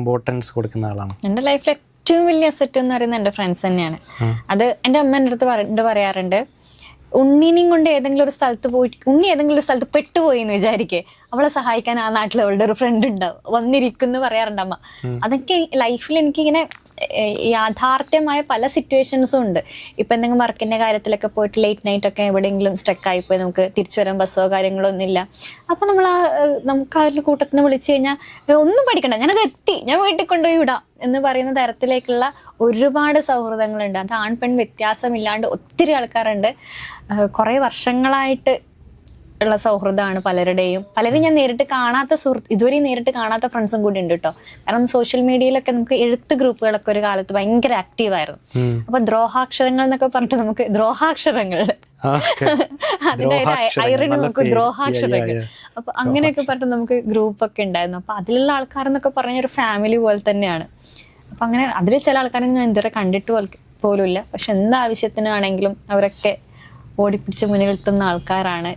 Importance കൊടുക്കുന്ന ആളാണ്? എൻ്റെ ലൈഫിൽ ഏറ്റവും വലിയ അസറ്റ് എന്ന് പറയുന്നത് എൻ്റെ ഫ്രണ്ട്സ് തന്നെയാണ്. അത് എൻ്റെ അമ്മ എൻ്റെ അടുത്ത് പറയാറുണ്ട്, ഉണ്ണിനെയും കൊണ്ട് ഏതെങ്കിലും ഒരു സ്ഥലത്ത് പോയിട്ട് ഉണ്ണി ഏതെങ്കിലും ഒരു സ്ഥലത്ത് പെട്ടുപോയി എന്ന് വിചാരിക്കേ, അവളെ സഹായിക്കാൻ ആ നാട്ടിൽ അവളുടെ ഒരു ഫ്രണ്ട് ഉണ്ടാവും വന്നിരിക്കുന്നു പറയാറുണ്ട് അമ്മ. അതൊക്കെ ലൈഫിൽ എനിക്കിങ്ങനെ യാഥാർത്ഥ്യമായ പല സിറ്റുവേഷൻസും ഉണ്ട്. ഇപ്പം എന്തെങ്കിലും വർക്കിൻ്റെ കാര്യത്തിലൊക്കെ പോയിട്ട് ലേറ്റ് നൈറ്റ് ഒക്കെ എവിടെയെങ്കിലും സ്റ്റക്കായിപ്പോയി, നമുക്ക് തിരിച്ചു വരാൻ ബസ്സോ കാര്യങ്ങളോ ഒന്നുമില്ല. അപ്പം നമുക്ക് ആ ഒരു കൂട്ടത്തിൽ നിന്ന് വിളിച്ചു കഴിഞ്ഞാൽ ഒന്നും പഠിക്കണ്ട, ഞാനത് എത്തി, ഞാൻ വീട്ടിൽ കൊണ്ടുപോയി വിടാം എന്ന് പറയുന്ന തരത്തിലേക്കുള്ള ഒരുപാട് സൗഹൃദങ്ങളുണ്ട്. അത് ആൺ പെൺ വ്യത്യാസമില്ലാണ്ട് ഒത്തിരി ആൾക്കാരുണ്ട്. കുറേ വർഷങ്ങളായിട്ട് ഉള്ള സൗഹൃദമാണ് പലരുടെയും. പലരും ഞാൻ നേരിട്ട് കാണാത്ത ഇതുവരെയും നേരിട്ട് കാണാത്ത ഫ്രണ്ട്സും കൂടി ഉണ്ട് കേട്ടോ. കാരണം സോഷ്യൽ മീഡിയയിലൊക്കെ നമുക്ക് എഴുത്ത് ഗ്രൂപ്പുകളൊക്കെ ഒരു കാലത്ത് ഭയങ്കര ആക്റ്റീവായിരുന്നു. അപ്പൊ ദ്രോഹാക്ഷരങ്ങൾ എന്നൊക്കെ പറഞ്ഞിട്ട് നമുക്ക് ദ്രോഹാക്ഷരങ്ങൾ അതിന്റെ ഐറണി നമുക്ക് ദ്രോഹാക്ഷരങ്ങൾ, അപ്പൊ അങ്ങനെയൊക്കെ പറഞ്ഞിട്ട് നമുക്ക് ഗ്രൂപ്പൊക്കെ ഉണ്ടായിരുന്നു. അപ്പൊ അതിലുള്ള ആൾക്കാരെന്നൊക്കെ പറഞ്ഞ ഒരു ഫാമിലി പോലെ തന്നെയാണ്. അപ്പൊ അങ്ങനെ അതിൽ ചില ആൾക്കാരെ ഞാൻ ഇതുവരെ കണ്ടിട്ട് പോലും ഇല്ല. പക്ഷെ എന്താവശ്യത്തിനാണെങ്കിലും അവരൊക്കെ ഓടിപ്പിടിച്ച് മുന്നിൽ നിർത്തുന്ന ആൾക്കാരാണ്.